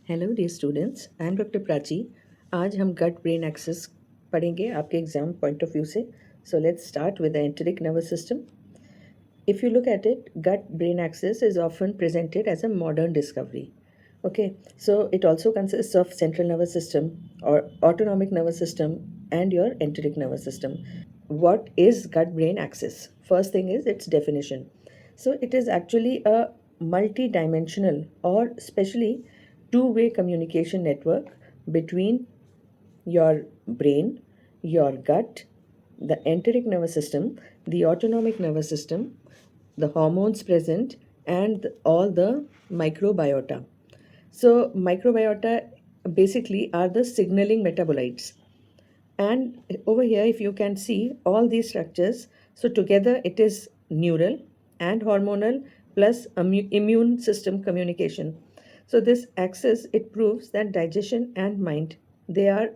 Hello dear students, I am doctor Prachi. आज हम गट brain access पढ़ेंगे आपके एग्जाम पॉइंट ऑफ व्यू से। So let's start with the enteric nervous system. If you look at it, gut brain axis is often presented as a modern discovery. Okay, so it also consists of central nervous system or autonomic nervous system and your enteric nervous system. What is gut brain axis? First thing is its definition. So it is actually a multi-dimensional or specially two-way communication network between your brain, your gut, the enteric nervous system, the autonomic nervous system, the hormones present, and all the microbiota. So microbiota basically are the signaling metabolites. And over here, if you can see all these structures, so together it is neural and hormonal plus immune system communication. So this axis, it proves that digestion and mind, they are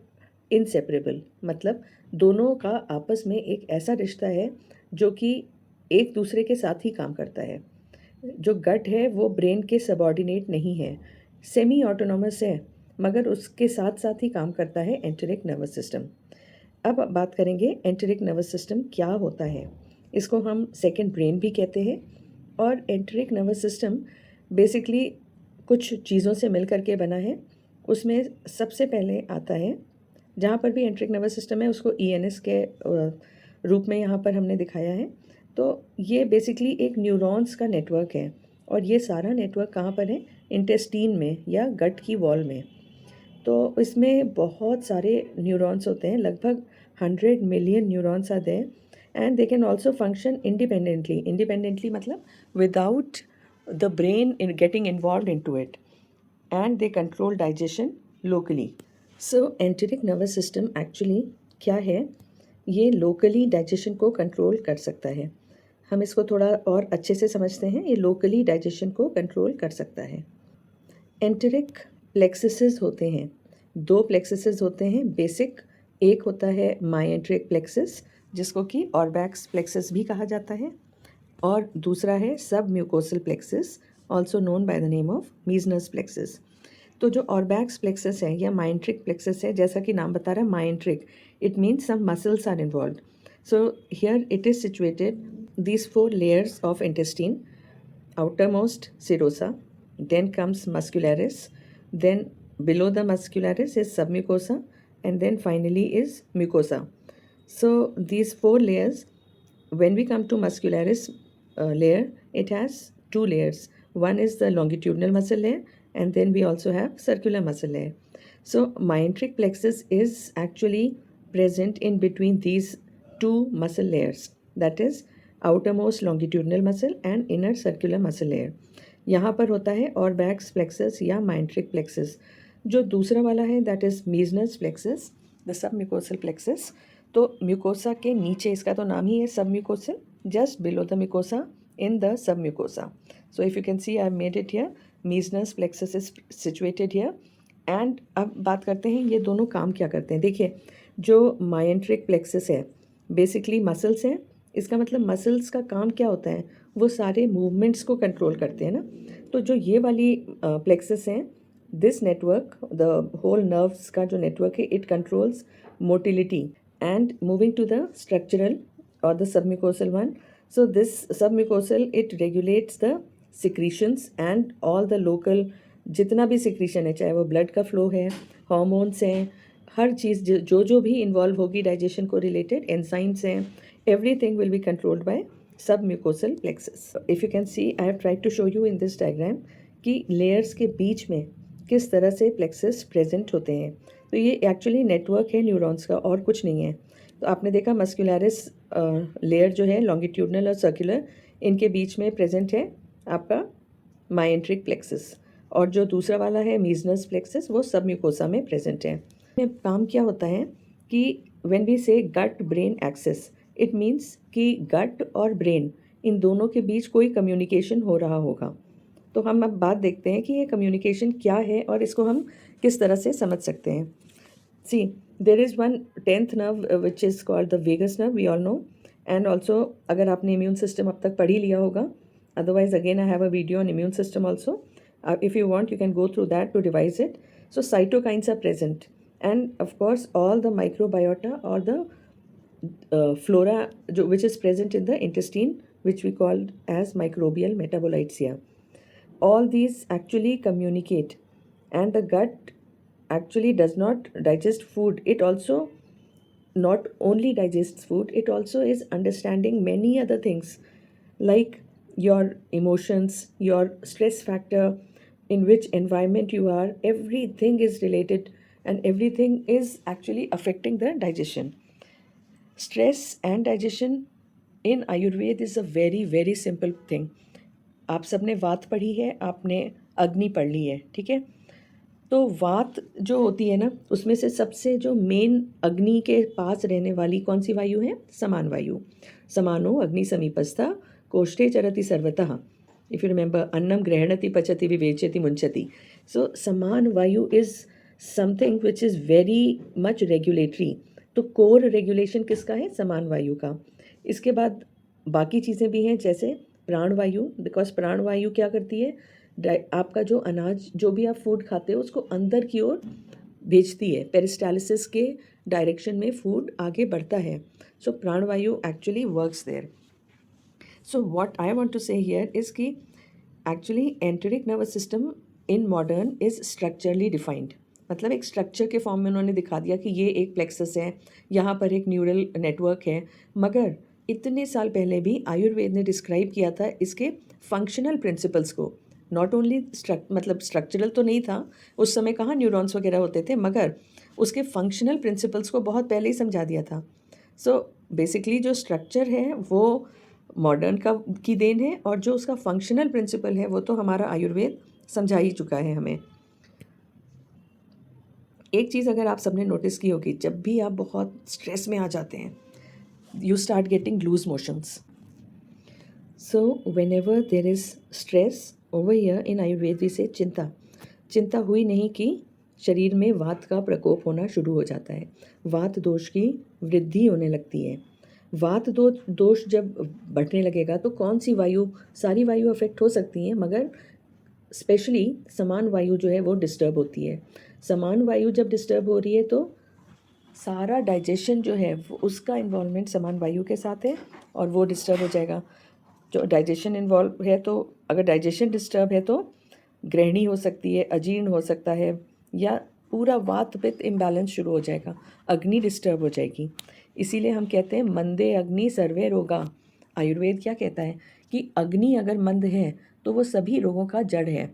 inseparable. मतलब दोनों का आपस में एक ऐसा रिश्ता है जो कि एक दूसरे के साथ ही काम करता है. जो गट है वो ब्रेन के सबऑर्डिनेट नहीं है, सेमी ऑटोनॉमस है, मगर उसके साथ साथ ही काम करता है एंटेरिक नर्वस सिस्टम. अब बात करेंगे एंटेरिक नर्वस सिस्टम क्या होता है. इसको हम सेकंड ब्रेन भी कहते हैं. और एंटेरिक नर्वस सिस्टम बेसिकली कुछ चीज़ों से मिल करके बना है. उसमें सबसे पहले आता है, जहाँ पर भी एंटेरिक नर्वस सिस्टम है उसको ईएनएस के रूप में यहाँ पर हमने दिखाया है. तो ये बेसिकली एक न्यूरॉन्स का नेटवर्क है. और ये सारा नेटवर्क कहाँ पर है? इंटेस्टीन में या गट की वॉल में. तो इसमें बहुत सारे न्यूरॉन्स होते हैं, लगभग 100 million neurons are there. And they can also function independently मतलब without the brain in getting involve in to it. And they control digestion locally. So enteric nervous system actually क्या है? ये लोकली डाइजेशन को control कर सकता है. हम इसको थोड़ा और अच्छे से समझते हैं. ये लोकली डाइजेशन को कंट्रोल कर सकता है. एंटेरिक प्लेक्सिसेस होते हैं. 2 प्लेक्सिसेस होते हैं बेसिक. एक होता है माइएंटेरिक प्लेक्सिस, जिसको कि ऑर्बैक्स प्लेक्सिस भी कहा जाता है. और दूसरा है sub mucosal plexus, also known by the name of Meissner's plexus. तो जो ऑर्बैक्स प्लेक्सिस है या माइएंटेरिक प्लेक्सिस है, जैसा कि नाम बता रहा है myenteric, it means some muscles are involve. So here it is situated these 4 layers of intestine. Outermost serosa, then comes muscularis, then below the muscularis is submucosa, and then finally is mucosa. So these 4 layers, when we come to muscularis layer, it has 2 layers. One is the longitudinal muscle layer, and then we also have circular muscle layer. So myenteric plexus is actually present in between these 2 muscle layers, that is outermost longitudinal muscle and inner circular muscle layer. यहाँ पर होता है ऑर्बैक्स plexus या माइएंटेरिक plexus. जो दूसरा वाला है that is Meissner's plexus, the sub mucosal plexus. तो म्यूकोसा के नीचे, इसका तो नाम ही है sub mucosal, just below the mucosa in the sub mucosa. So if you can see I have made it here. Meissner's plexus is situated here. And अब बात करते हैं ये दोनों काम क्या करते हैं. देखिए, जो माइएंटेरिक प्लेक्सस है बेसिकली मसल्स हैं. इसका मतलब मसल्स का काम क्या होता है? वो सारे मूवमेंट्स को कंट्रोल करते हैं ना. तो जो ये वाली प्लेक्सस हैं, this network, the whole nerves का जो नेटवर्क है, it controls motility and moving to the structural और the submucosal one. So this submucosal it regulates the secretions and all the local जितना भी सिक्रीशन है, चाहे वो ब्लड का फ्लो है, हार्मोन्स हैं, हर चीज़ जो भी इन्वॉल्व होगी डाइजेशन को रिलेटेड, एंजाइम्स हैं, everything will be controlled by submucosal plexus. If you can see, I have tried to show you in this diagram कि layers के बीच में किस तरह से plexus present होते हैं. तो ये एक्चुअली नेटवर्क है न्यूरॉन्स का और कुछ नहीं है. तो आपने देखा मस्कुलरिस लेयर जो है लॉन्गिट्यूडनल और सर्कुलर, इनके बीच में प्रेजेंट है आपका माइएंटेरिक प्लेक्सस. और जो दूसरा वाला है मीजनस प्लेक्सस, वो सब म्यूकोसा में प्रेजेंट है. काम क्या होता है कि when we say gut brain axis, it means कि गट और ब्रेन इन दोनों के बीच कोई कम्युनिकेशन हो रहा होगा. तो हम अब बात देखते हैं कि ये कम्युनिकेशन क्या है और इसको हम किस तरह से समझ सकते हैं. See, there is one 10th nerve which is called the vagus nerve, we all know. And also अगर आपने इम्यून सिस्टम अब तक पढ़ ही लिया होगा, otherwise again I have a video on immune system also. If you want, you can go through that to revise it. So cytokines are present, and of course all the microbiota or the flora which is present in the intestine, which we call as microbial metabolites here. All these actually communicate, and the gut actually does not digest food. It also not only digests food, it also is understanding many other things like your emotions, your stress factor, in which environment you are. Everything is related, and everything is actually affecting the digestion. Stress and digestion in Ayurveda is a very very simple thing. आप सबने वात पढ़ी है, आपने अग्नि पढ़ ली है, ठीक है। तो वात जो होती है ना, उसमें से सबसे जो मेन अग्नि के पास रहने वाली कौन सी वायु है? समान वायु। समानो अग्नि समीपस्था कोष्ठे चरति सर्वतः। इफ यू रिमेंबर, अन्नम ग्रहणति पचति विवेचति मुंचति। सो समान वायु is something which is very much regulatory. तो कोर रेगुलेशन किसका है? समान वायु का। इसके बाद बाकी चीज़ें भी हैं, जैसे प्राणवायु, बिकॉज प्राणवायु क्या करती है? आपका जो अनाज, जो भी आप फूड खाते हो, उसको अंदर की ओर भेजती है। पेरिस्टालिसिस के डायरेक्शन में फूड आगे बढ़ता है। सो प्राणवायु actually works there. So what I want to say here is कि actually enteric nervous system in modern is structurally defined. मतलब एक स्ट्रक्चर के फॉर्म में उन्होंने दिखा दिया कि ये एक प्लेक्सस है, यहाँ पर एक न्यूरल नेटवर्क है। मगर इतने साल पहले भी आयुर्वेद ने डिस्क्राइब किया था इसके फंक्शनल प्रिंसिपल्स को। नॉट ओनली मतलब स्ट्रक्चरल तो नहीं था उस समय, कहाँ न्यूरॉन्स वगैरह होते थे, मगर उसके फंक्शनल प्रिंसिपल्स को बहुत पहले ही समझा दिया था। सो बेसिकली जो स्ट्रक्चर है वो मॉडर्न की देन है, और जो उसका फंक्शनल प्रिंसिपल है वो तो हमारा आयुर्वेद समझा ही चुका है हमें। एक चीज़ अगर आप सबने नोटिस की होगी, जब भी आप बहुत स्ट्रेस में आ जाते हैं, you start getting loose motions. So whenever there is stress, over here in Ayurveda we say चिंता। चिंता हुई नहीं कि शरीर में वात का प्रकोप होना शुरू हो जाता है, वात दोष की वृद्धि होने लगती है। वात दोष जब बढ़ने लगेगा तो कौन सी वायु? सारी वायु अफेक्ट हो सकती हैं, मगर स्पेशली समान वायु जो है वो डिस्टर्ब होती है। समान वायु जब डिस्टर्ब हो रही है तो सारा डाइजेशन जो है वो उसका इन्वॉल्वमेंट समान वायु के साथ है, और वो डिस्टर्ब हो जाएगा। जो डाइजेशन इन्वॉल्व है, तो अगर डाइजेशन डिस्टर्ब है तो ग्रहणी हो सकती है, अजीर्ण हो सकता है, या पूरा वात पित्त इम्बैलेंस शुरू हो जाएगा, अग्नि डिस्टर्ब हो जाएगी। इसीलिए हम कहते हैं मंदे अग्नि सर्वे रोगा। आयुर्वेद क्या कहता है कि अग्नि अगर मंद है तो वो सभी रोगों का जड़ है।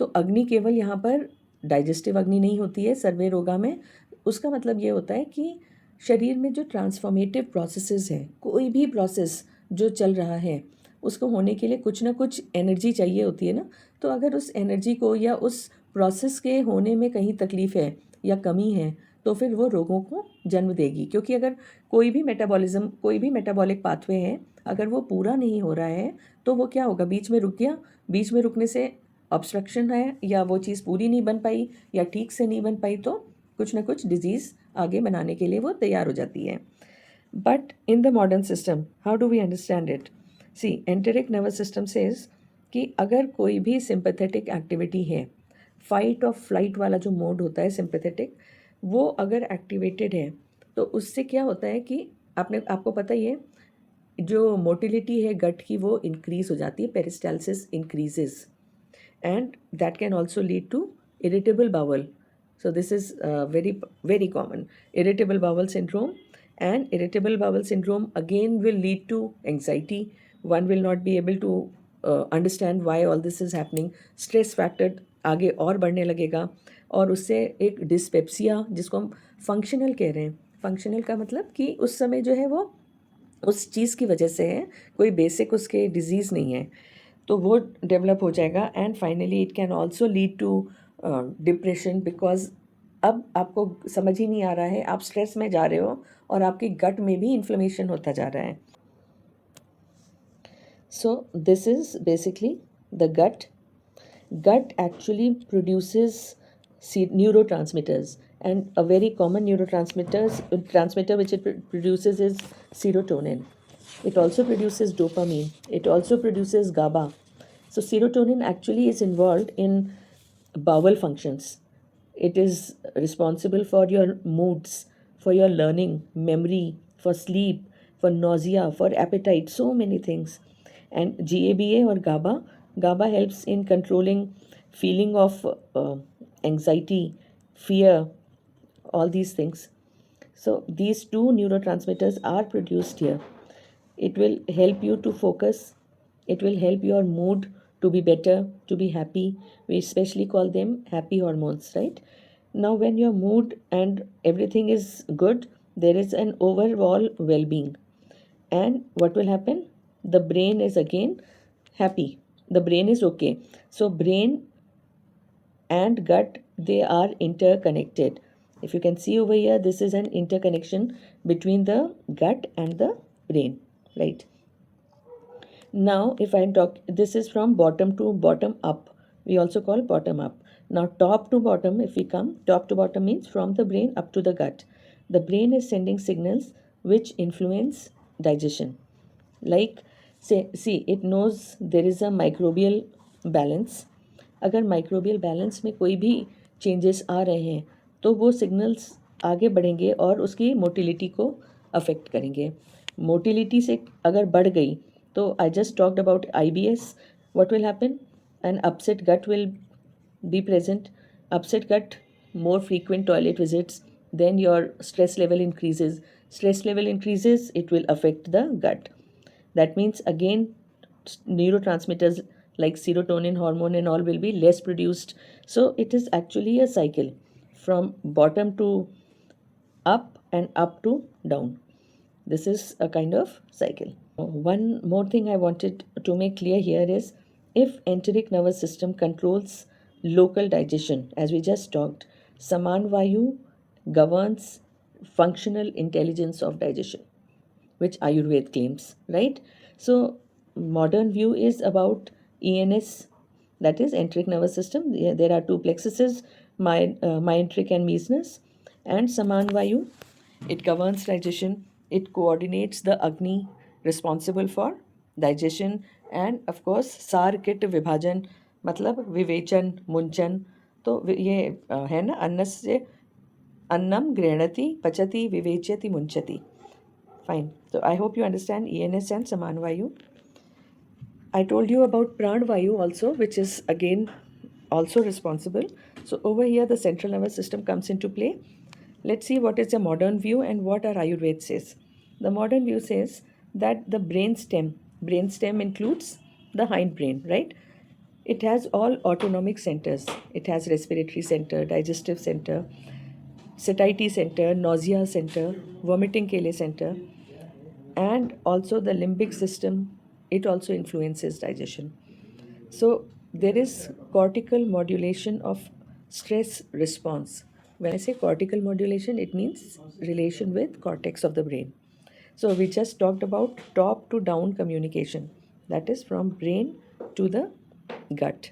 तो अग्नि केवल यहाँ पर डाइजेस्टिव अग्नि नहीं होती है सर्वे रोगा में। उसका मतलब ये होता है कि शरीर में जो ट्रांसफॉर्मेटिव प्रोसेसेस हैं, कोई भी प्रोसेस जो चल रहा है, उसको होने के लिए कुछ ना कुछ एनर्जी चाहिए होती है ना। तो अगर उस एनर्जी को या उस प्रोसेस के होने में कहीं तकलीफ़ है या कमी है, तो फिर वो रोगों को जन्म देगी। क्योंकि अगर कोई भी मेटाबॉलिज्म, कोई भी मेटाबॉलिक पाथवे है, अगर वो पूरा नहीं हो रहा है तो वो क्या होगा? बीच में रुक गया, बीच में रुकने से ऑब्स्ट्रक्शन है, या वो चीज़ पूरी नहीं बन पाई या ठीक से नहीं बन पाई, तो कुछ ना कुछ डिजीज़ आगे बनाने के लिए वो तैयार हो जाती है। But in the modern system how do we understand it? See, enteric nervous system says कि अगर कोई भी सिंपैथेटिक एक्टिविटी है, फाइट और फ्लाइट वाला जो मोड होता है सिंपैथेटिक, वो अगर एक्टिवेटेड है तो उससे क्या होता है कि आपको पता ही है, जो मोटिलिटी है गट की वो इंक्रीज़ हो जाती है, peristalsis increases, and that can also lead to irritable bowel. So this is very very common, irritable bowel syndrome. And irritable bowel syndrome again will lead to anxiety. One will not be able to understand why all this is happening. Stress factor आगे और बढ़ने लगेगा, और उससे एक dyspepsia, जिसको हम functional कह रहे हैं। फंक्शनल का मतलब कि उस समय जो है वो उस चीज़ की वजह से है, कोई बेसिक उसके डिजीज़ नहीं है, तो वो डेवलप हो जाएगा। And finally it can also lead to depression, because अब आपको समझ ही नहीं आ रहा है, आप स्ट्रेस में जा रहे हो और आपके गट में भी इन्फ्लेमेशन होता जा रहा है। So this is basically the gut. Gut actually produces neurotransmitters, and a very common transmitter which it produces is serotonin. It also produces dopamine. It also produces GABA. So serotonin actually is involved in bowel functions. It is responsible for your moods, for your learning, memory, for sleep, for nausea, for appetite, so many things. And GABA or GABA, GABA helps in controlling feeling of anxiety, fear, all these things. So these two neurotransmitters are produced here. It will help you to focus. It will help your mood to be better, to be happy. We especially call them happy hormones, right? Now, when your mood and everything is good, there is an overall well being. And what will happen? The brain is again happy. The brain is okay. So, brain and gut, they are interconnected. If you can see over here, this is an interconnection between the gut and the brain, right? Now, if I'm talk, this is from bottom to bottom up. We also call bottom up. Now, top to bottom, if we come, top to bottom means from the brain up to the gut. The brain is sending signals which influence digestion. Like, say, see, it knows there is a microbial balance. अगर microbial balance में कोई भी changes आ रहे हैं तो वो signals आगे बढ़ेंगे और उसकी मोटिलिटी को अफेक्ट करेंगे. मोटिलिटी से अगर बढ़ गई तो I just talked about IBS. What will happen? An upset gut will be present. Upset gut, more frequent toilet visits, then your stress level increases. Stress level increases, it will affect the gut. That means again neurotransmitters like serotonin hormone and all will be less produced. So it is actually a cycle from bottom to up and up to down. This is a kind of cycle. One more thing I wanted to make clear here is if enteric nervous system controls local digestion, as we just talked, Saman Vayu governs functional intelligence of digestion, which Ayurveda claims, right? So, modern view is about ENS, that is enteric nervous system. There are two plexuses, myenteric and mesenteric, and Saman Vayu. It governs digestion. It coordinates the Agni responsible for digestion, and of course सार kit विभाजन मतलब विवेचन मुंचन. तो ये है ना, अन्न से अन्नम गृह्णति पचति विवेचयति मुंचति. Fine. So I hope you understand ENS and Saman Vayu. I told you about Pran Vayu also, which is again also responsible. So over here, the central nervous system comes into play. Let's see what is the modern view and what our Ayurveda says. The modern view says that the brain stem includes the hindbrain, right? It has all autonomic centers. It has respiratory center, digestive center, satiety center, nausea center, vomiting के लिए center, and also the limbic system. It also influences digestion. So there is cortical modulation of stress response. When I say cortical modulation, it means relation with cortex of the brain. So we just talked about top to down communication, that is from brain to the gut.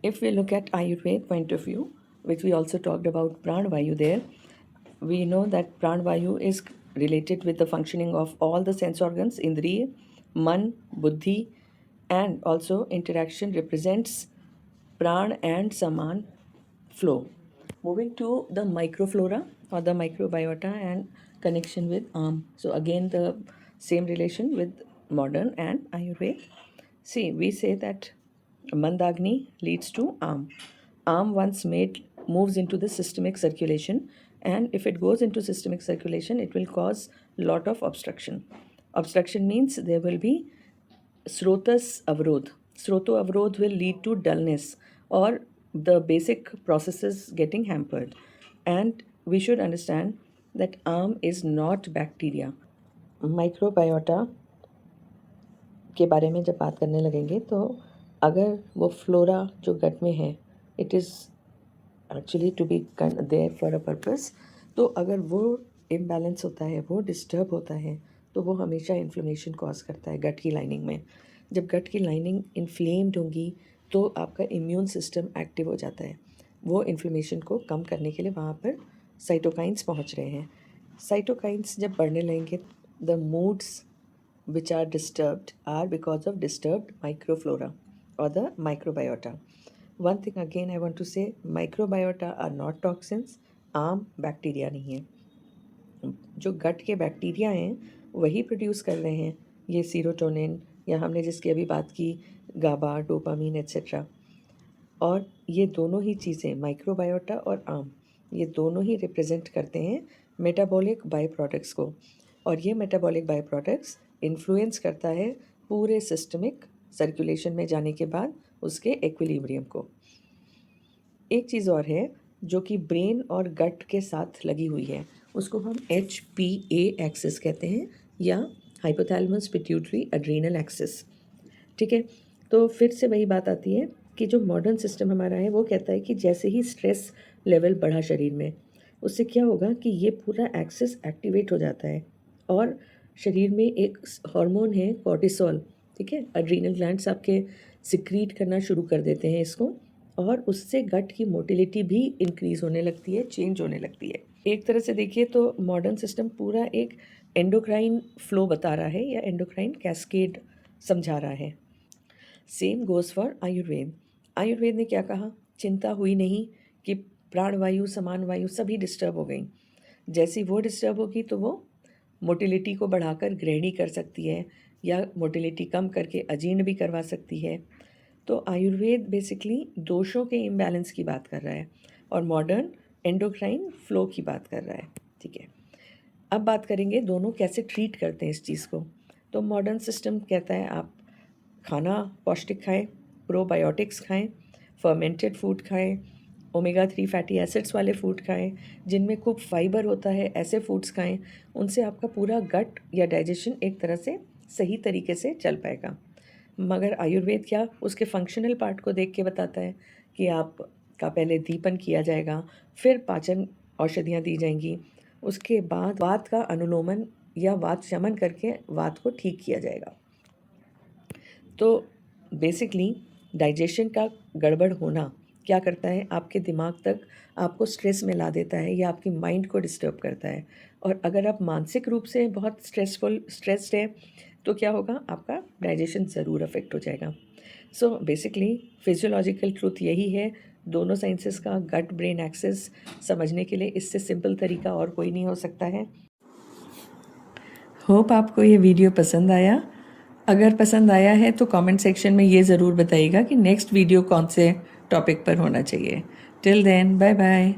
If we look at Ayurveda point of view, which we also talked about Pranavayu there, we know that Pranavayu is related with the functioning of all the sense organs, Indriya, Man, Buddhi, and also interaction represents Pran and Saman flow. Moving to the microflora or the microbiota and connection with So again the same relation with modern and Ayurveda. See, we say that Mandagni leads to Am. Am once made moves into the systemic circulation, and if it goes into systemic circulation, it will cause lot of obstruction. Obstruction means there will be Srotas Avrodh. Sroto Avrodh will lead to dullness or the basic processes getting hampered. And we should understand that arm is not bacteria. Microbiota के बारे में जब बात करने लगेंगे तो अगर वो फ्लोरा जो गट में है, it is actually to be there for a purpose. तो अगर वो इम्बैलेंस होता है, वो डिस्टर्ब होता है, तो वो हमेशा इन्फ्लेमेशन कॉज करता है गट की लाइनिंग में. जब गट की लाइनिंग इन्फ्लेम्ड होंगी तो आपका इम्यून सिस्टम एक्टिव हो जाता है. वो इन्फ्लेमेशन को कम करने के लिए वहाँ पर साइटोकाइंस पहुँच रहे हैं. साइटोकाइंस जब बढ़ने लगेंगे, the moods which are disturbed are because of disturbed microflora. or the microbiota. One thing again I want to say, microbiota are not toxins, आम बैक्टीरिया नहीं है। जो गट के बैक्टीरिया हैं वही प्रोड्यूस कर रहे हैं ये सीरोटोनिन, या हमने जिसकी अभी बात की गाबा, डोपामीन एट्सेट्रा। और ये दोनों ही चीज़ें, माइक्रोबायोटा और आम, ये दोनों ही रिप्रेजेंट करते हैं मेटाबॉलिक बाई प्रोडक्ट्स को। और ये मेटाबॉलिक बाई प्रोडक्ट्स इन्फ्लुएंस करता है पूरे सिस्टमिक सर्कुलेशन में जाने के बाद उसके एक्विलिब्रियम को। एक चीज़ और है जो कि ब्रेन और गट के साथ लगी हुई है, उसको हम HPA एक्सिस कहते हैं, या हाइपोथैलेमस पिट्यूटरी एड्रीनल एक्सिस। ठीक है, तो फिर से वही बात आती है कि जो मॉडर्न सिस्टम हमारा है वो कहता है कि जैसे ही स्ट्रेस लेवल बढ़ा शरीर में, उससे क्या होगा कि ये पूरा एक्सिस एक्टिवेट हो जाता है और शरीर में एक हार्मोन है कॉर्टिसोल, ठीक है, एड्रीनल ग्लैंड्स आपके सिक्रीट करना शुरू कर देते हैं इसको, और उससे गट की मोटिलिटी भी इंक्रीज़ होने लगती है, चेंज होने लगती है। एक तरह से देखिए तो मॉडर्न सिस्टम पूरा एक एंडोक्राइन फ्लो बता रहा है या एंडोक्राइन कैस्केड समझा रहा है। Same goes for Ayurveda. Ayurveda ने क्या कहा, चिंता हुई नहीं कि प्राणवायु, समान वायु सभी डिस्टर्ब हो गई। जैसी वो डिस्टर्ब होगी तो वो मोटिलिटी को बढ़ाकर गृहिणी कर सकती है, या मोटिलिटी कम करके अजीर्ण भी करवा सकती है। तो आयुर्वेद बेसिकली दोषों के इम्बैलेंस की बात कर रहा है और मॉडर्न एंडोक्राइन फ्लो की बात कर रहा है। ठीक है, अब बात करेंगे दोनों कैसे ट्रीट करते हैं इस चीज़ को। तो मॉडर्न सिस्टम कहता है आप खाना पौष्टिक खाएं, प्रोबायोटिक्स खाएं, फर्मेंटेड फूड खाएं, ओमेगा 3 फैटी एसिड्स वाले फूड खाएं, जिनमें खूब फाइबर होता है ऐसे फूड्स खाएं, उनसे आपका पूरा गट या डाइजेशन एक तरह से सही तरीके से चल पाएगा। मगर आयुर्वेद क्या, उसके फंक्शनल पार्ट को देख के बताता है कि आपका पहले दीपन किया जाएगा, फिर पाचन औषधियाँ दी जाएंगी, उसके बाद वात का अनुलोमन या वात शमन करके वात को ठीक किया जाएगा। तो बेसिकली डाइजेशन का गड़बड़ होना क्या करता है, आपके दिमाग तक आपको स्ट्रेस में ला देता है या आपकी माइंड को डिस्टर्ब करता है। और अगर आप मानसिक रूप से बहुत स्ट्रेस्ड है तो क्या होगा, आपका डाइजेशन ज़रूर अफेक्ट हो जाएगा। सो बेसिकली फिजियोलॉजिकल ट्रूथ यही है, दोनों साइंसेस का गट ब्रेन एक्सिस समझने के लिए इससे सिंपल तरीका और कोई नहीं हो सकता है। होप आपको ये वीडियो पसंद आया। अगर पसंद आया है तो कमेंट सेक्शन में ये ज़रूर बताइएगा कि नेक्स्ट वीडियो कौन से टॉपिक पर होना चाहिए। Till then, bye bye.